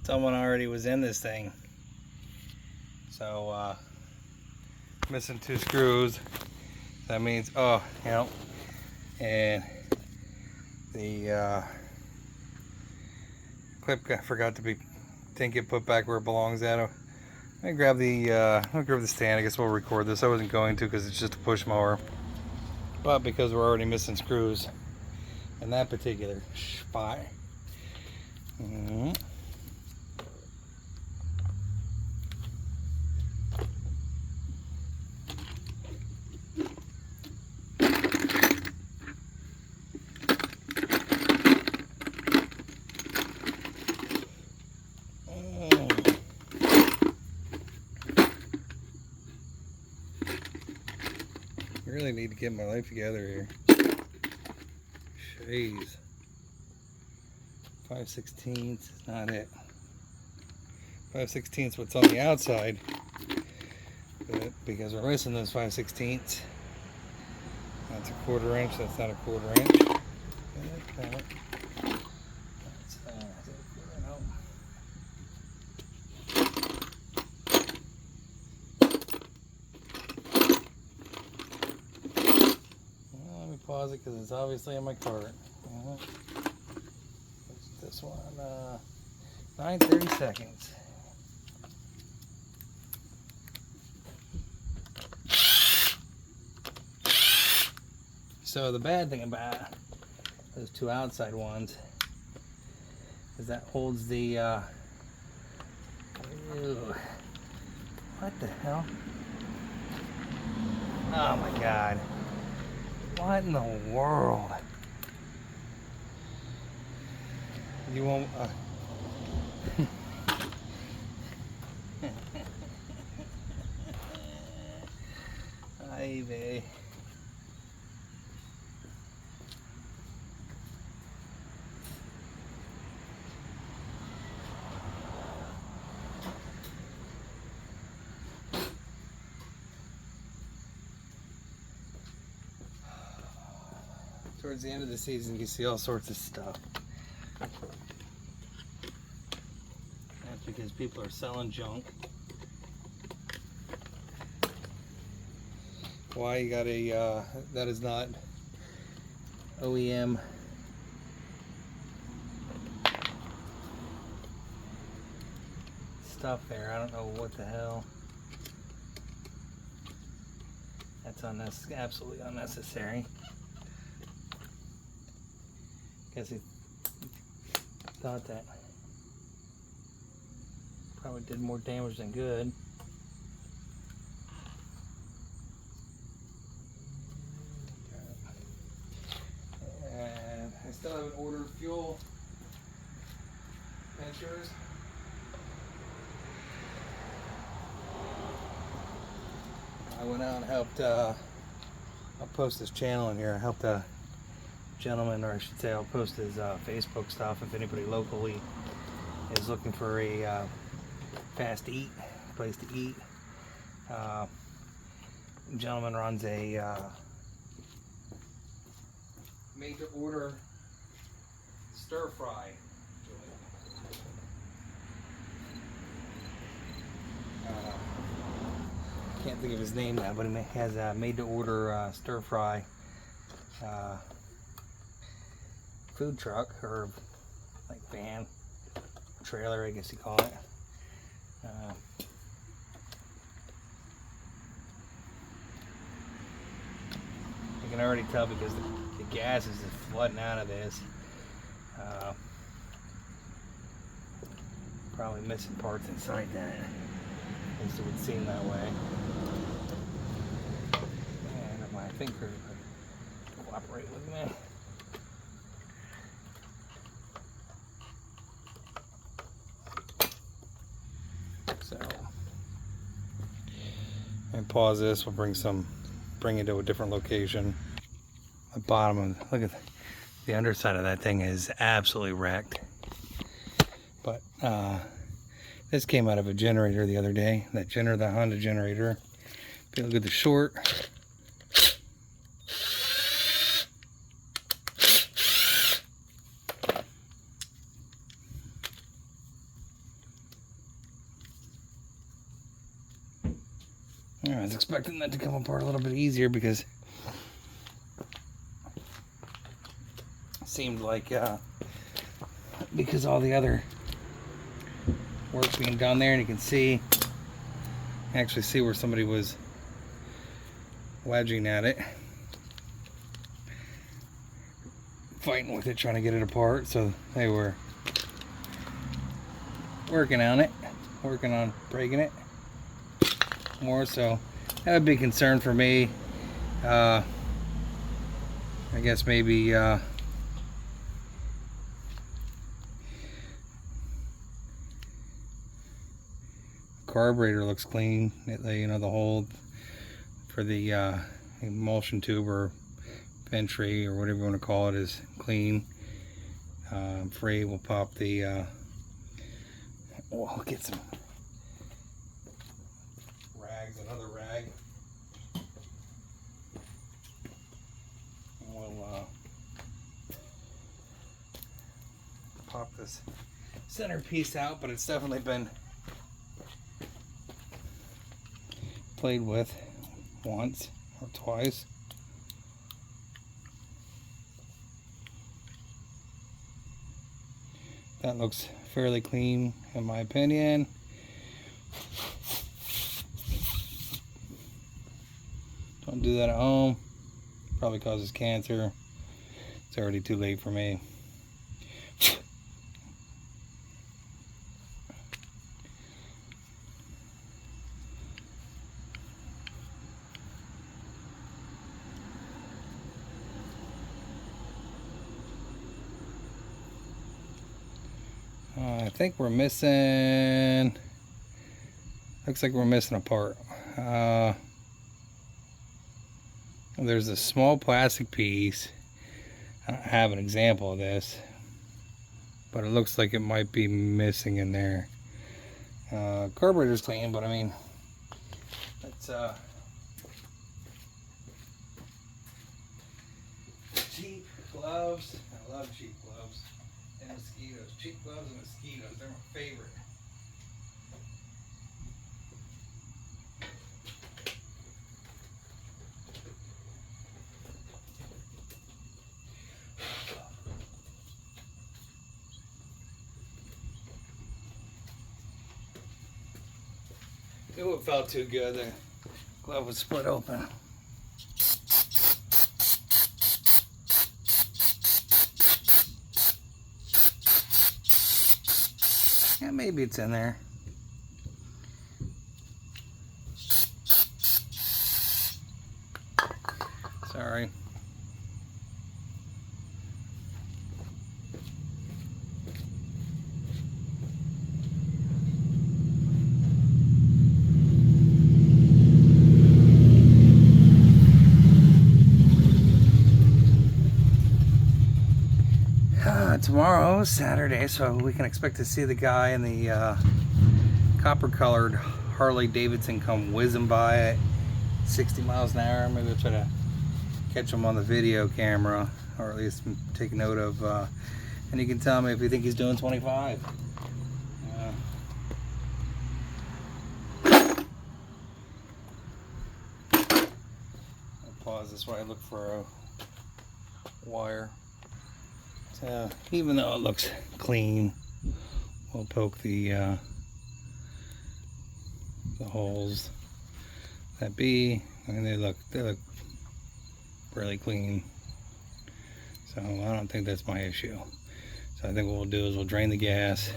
someone already was in this thing. So missing 2 screws. That means, oh, you know, and the clip forgot to didn't get put back where it belongs at. I grab the stand. I guess we'll record this. I wasn't going to because it's just a push mower, but because we're already missing screws in that particular spot. I really need to get my life together here. Jeez. 5/16 is not it. 5/16 is what's on the outside. But because we're missing those 5/16. That's a 1/4 inch, that's not a 1/4 inch. Okay. Pause it because it's obviously in my cart. This one, 9:30 seconds. So the bad thing about those 2 outside ones is that holds the ew, what the hell? Oh my god. What in the world? You won't. Ivy. Towards the end of the season, you see all sorts of stuff. That's because people are selling junk. Why you got a, that is not OEM stuff there. I don't know what the hell. That's absolutely unnecessary. Guess he thought that probably did more damage than good. And I still haven't ordered fuel pinchers. I went out and helped, I'll post this channel in here. I helped a gentleman, or I should say I'll post his Facebook stuff if anybody locally is looking for a fast to eat place to eat. Gentleman runs a made to order stir fry. Can't think of his name now, but he has a made to order stir fry food truck, or like van, trailer, I guess you call it. You can already tell because the gas is just flooding out of this. Probably missing parts inside that. At least it would seem that way. And if my fingers would cooperate with me. So, and pause this. We'll bring it to a different location. The bottom of, look at the underside of that thing is absolutely wrecked. But this came out of a generator the other day. That Honda generator. If you look at the short. I was expecting that to come apart a little bit easier because it seemed like because all the other work being done there, and you can see, actually see where somebody was wedging at it, fighting with it, trying to get it apart. So they were working on it, working on breaking it more. So that would be a concern for me. I guess maybe carburetor looks clean. You know, the hole for the emulsion tube or ventry or whatever you want to call it is clean. Free. We'll pop the we'll get some rags, another rag, and we'll pop this center piece out. But it's definitely been played with once or twice. That looks fairly clean in my opinion. Don't do that at home. Probably causes cancer. It's already too late for me. I think we're missing, looks like we're missing a part. There's a small plastic piece. I don't have an example of this, but it looks like it might be missing in there. Carburetor's clean, but I mean, it's cheap gloves. I love cheap gloves. And mosquitoes. Cheap gloves and mosquitoes. They're my favorite. Knew it felt too good. The glove was split open. Yeah, maybe it's in there. Sorry. Tomorrow is Saturday, so we can expect to see the guy in the copper colored Harley Davidson come whizzing by at 60 miles an hour. Maybe I'll try to catch him on the video camera, or at least take note of, and you can tell me if you think he's doing 25. I'll pause this while I look for a wire. So even though it looks clean, we'll poke the holes that be. I mean, they look really clean. So I don't think that's my issue. So I think what we'll do is we'll drain the gas,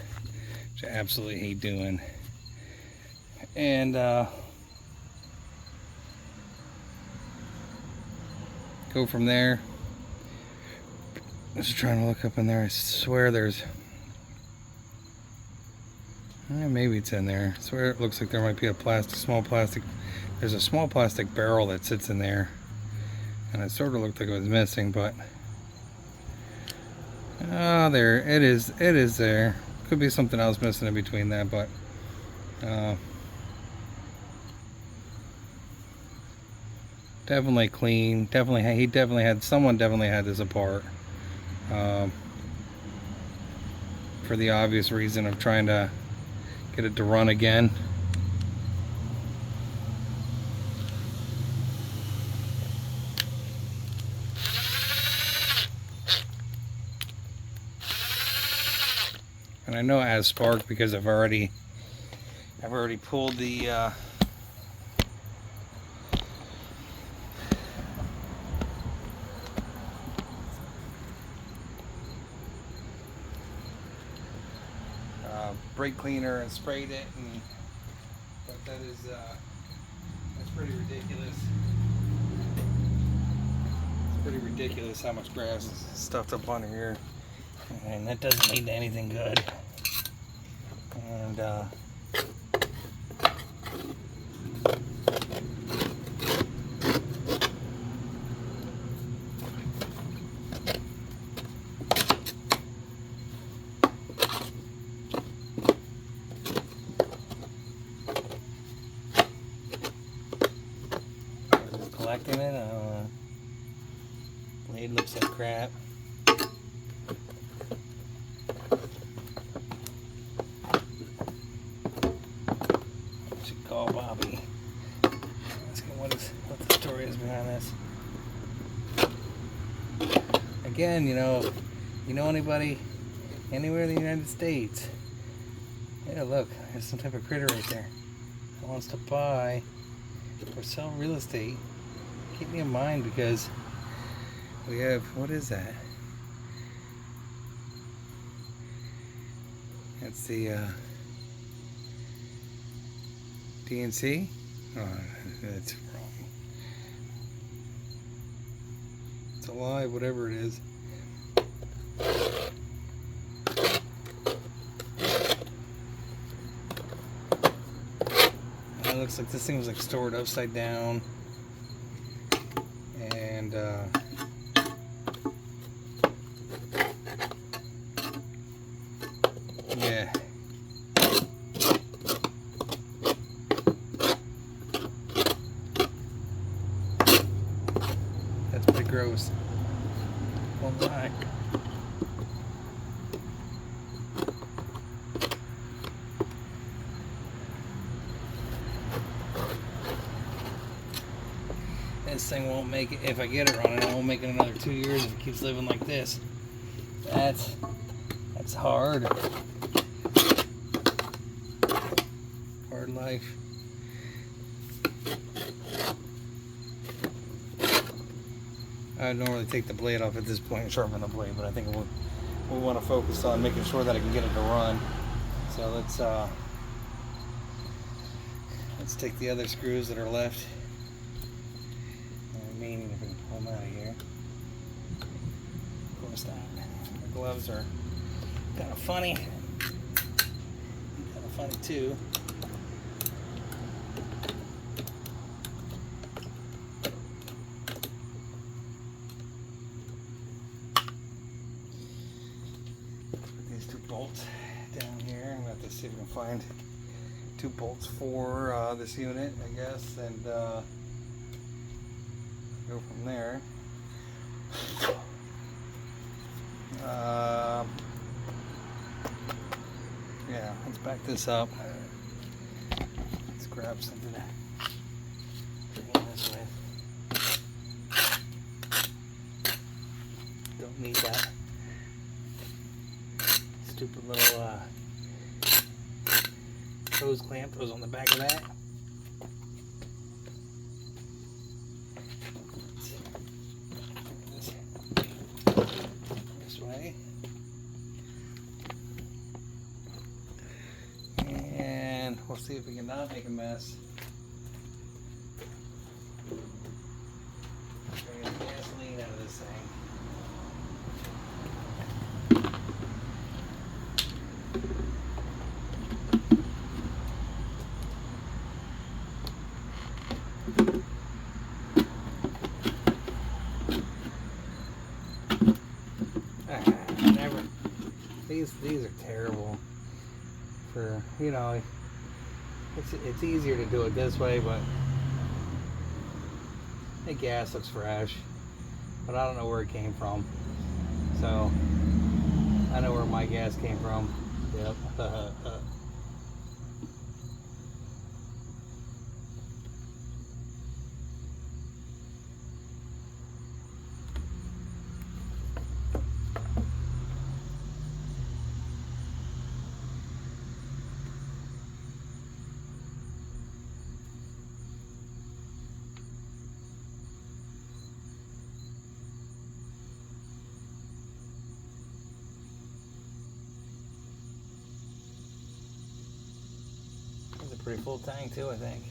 which I absolutely hate doing, and go from there. Just trying to look up in there. I swear there's, maybe it's in there. I swear it looks like there might be a small plastic. There's a small plastic barrel that sits in there, and it sort of looked like it was missing, but there it is. It is there. Could be something else missing in between that, but definitely clean. Someone definitely had this apart. For the obvious reason of trying to get it to run again. And I know it has spark because I've already pulled the brake cleaner and sprayed it, but that's pretty ridiculous. It's pretty ridiculous how much grass is stuffed up under here, and that doesn't lead to anything good. And collecting it. Blade looks like crap. I should call Bobby. Ask him what the story is behind this. Again, you know anybody anywhere in the United States? Yeah, look, there's some type of critter right there that wants to buy or sell real estate. Keep me in mind, because we have, what is that? That's the DNC? Oh, that's wrong. It's alive, whatever it is. It looks like this thing was like stored upside down, and yeah, that's pretty gross. Won't lie. This thing won't make it, if I get it running, it won't make it another 2 years if it keeps living like this. That's hard. Hard life. I would normally take the blade off at this point and sharpen the blade, but I think we want to focus on making sure that I can get it to run. So let's take the other screws that are left. Meaning if we can pull them out of here. Of course not. The gloves are kind of funny. Kind of funny too. Put these 2 bolts down here. I'm going to have to see if we can find 2 bolts for this unit, I guess, and go from there. Yeah, let's back this up. Let's grab something to clean this with. Don't need that stupid little hose clamp that was on the back of that. This way. And we'll see if we can not make a mess. Bring the gasoline out of this thing. These are terrible. For, you know, it's easier to do it this way, but the gas looks fresh, but I don't know where it came from. So I know where my gas came from. Yep. pretty full tank too, I think.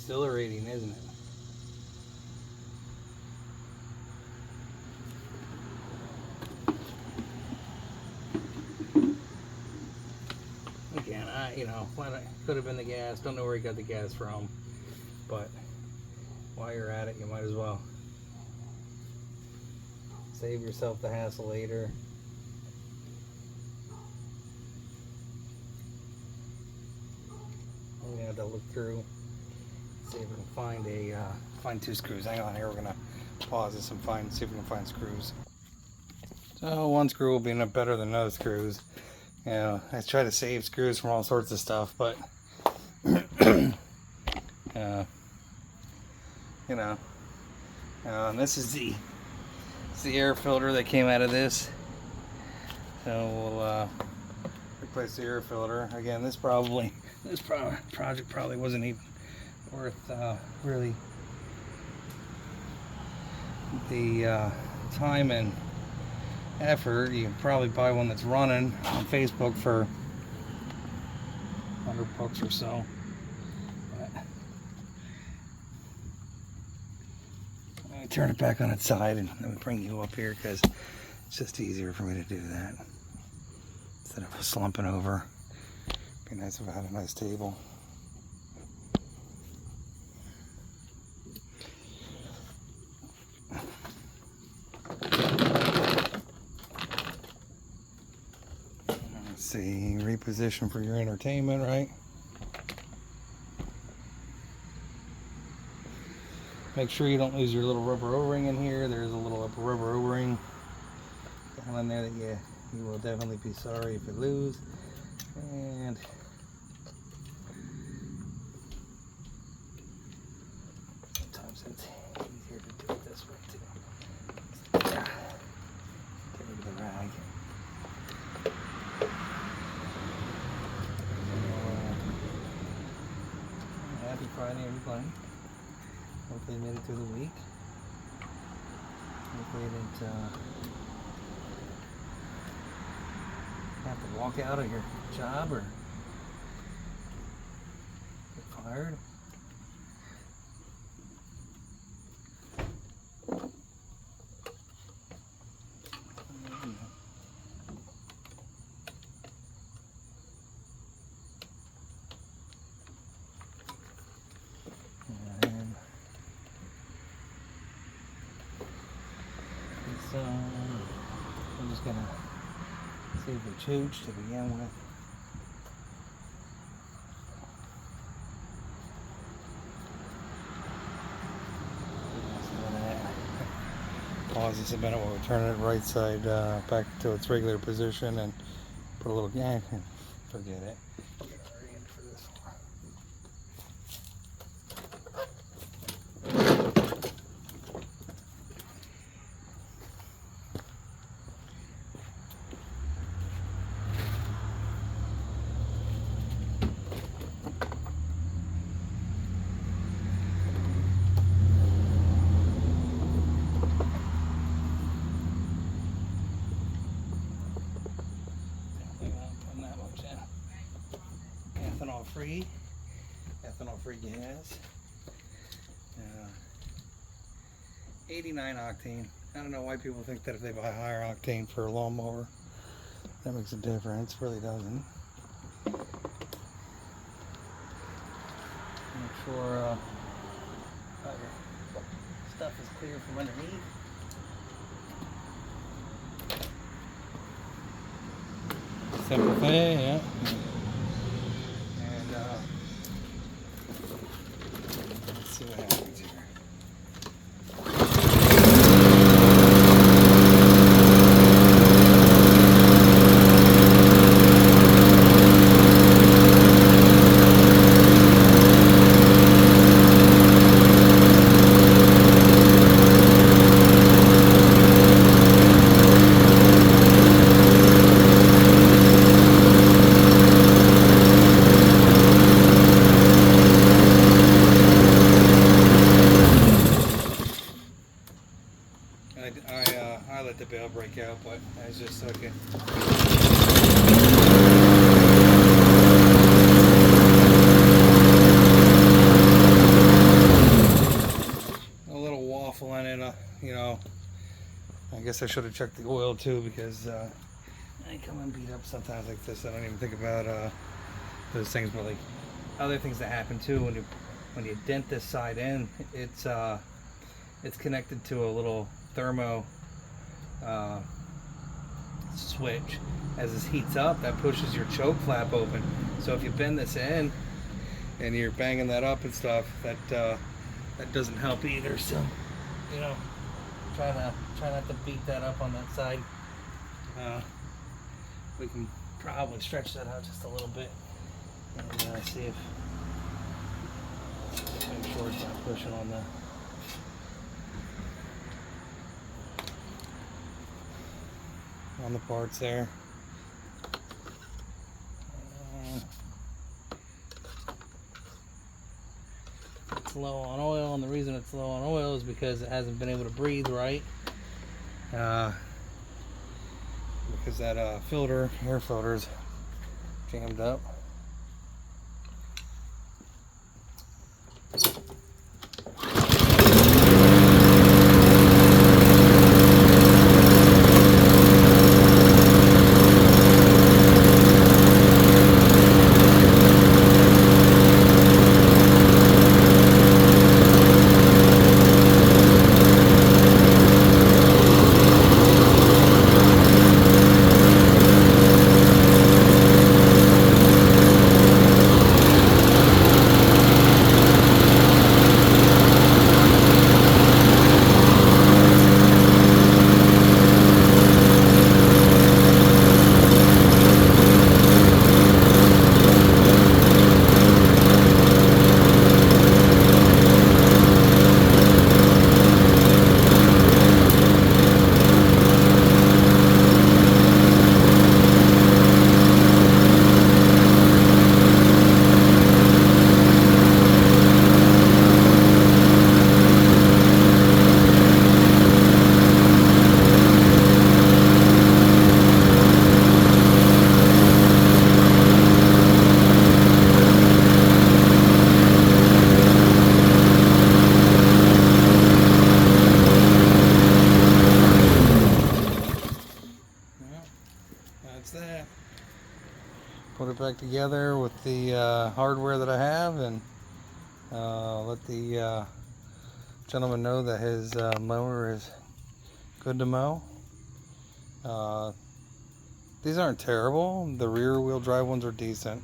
Exhilarating, isn't it? Again, could have been the gas. Don't know where he got the gas from, but while you're at it, you might as well save yourself the hassle later. I'm gonna have to look through, see if we can find two screws. Hang on here, we're gonna pause this and see if we can find screws. So one screw will be enough better than no screws. You know, I try to save screws from all sorts of stuff, but and this is the air filter that came out of this. So we'll replace the air filter again. This project probably wasn't even worth really the time and effort. You can probably buy one that's running on Facebook for $100 or so. But let me turn it back on its side and let me bring you up here because it's just easier for me to do that instead of slumping over. Be nice if I had a nice table. See, reposition for your entertainment, right? Make sure you don't lose your little rubber O-ring in here. There's a little rubber O-ring down in there that you will definitely be sorry if you lose. And sometimes it's easier to do it this way too. Get rid of the rag. Happy Friday, everybody. Hopefully you made it through the week. Hopefully you didn't have to walk out of your job or get fired. So I'm just gonna see if we chooch to begin with. Pause this a minute while we turn it right side back to its regular position and put a little yank and forget it. Ethanol free gas. 89 octane. I don't know why people think that if they buy higher octane for a lawnmower that makes a difference. It really doesn't. Make sure stuff is clear from underneath. Simple thing, yeah. And let's see what happens here. break out, but I was just looking. A little waffle in it, you know. I guess I should have checked the oil too, because I come and beat up sometimes like this. I don't even think about those things, but like other things that happen too when you dent this side in, it's connected to a little thermo switch. As this heats up, that pushes your choke flap open. So if you bend this in and you're banging that up and stuff, that doesn't help either. So, you know, try not to beat that up on that side. We can probably stretch that out just a little bit and see if make sure it's not pushing on the parts there. It's low on oil, and the reason it's low on oil is because it hasn't been able to breathe right. Because that air filter's jammed up. That. Put it back together with the hardware that I have, and let the gentleman know that his mower is good to mow. These aren't terrible. The rear wheel drive ones are decent.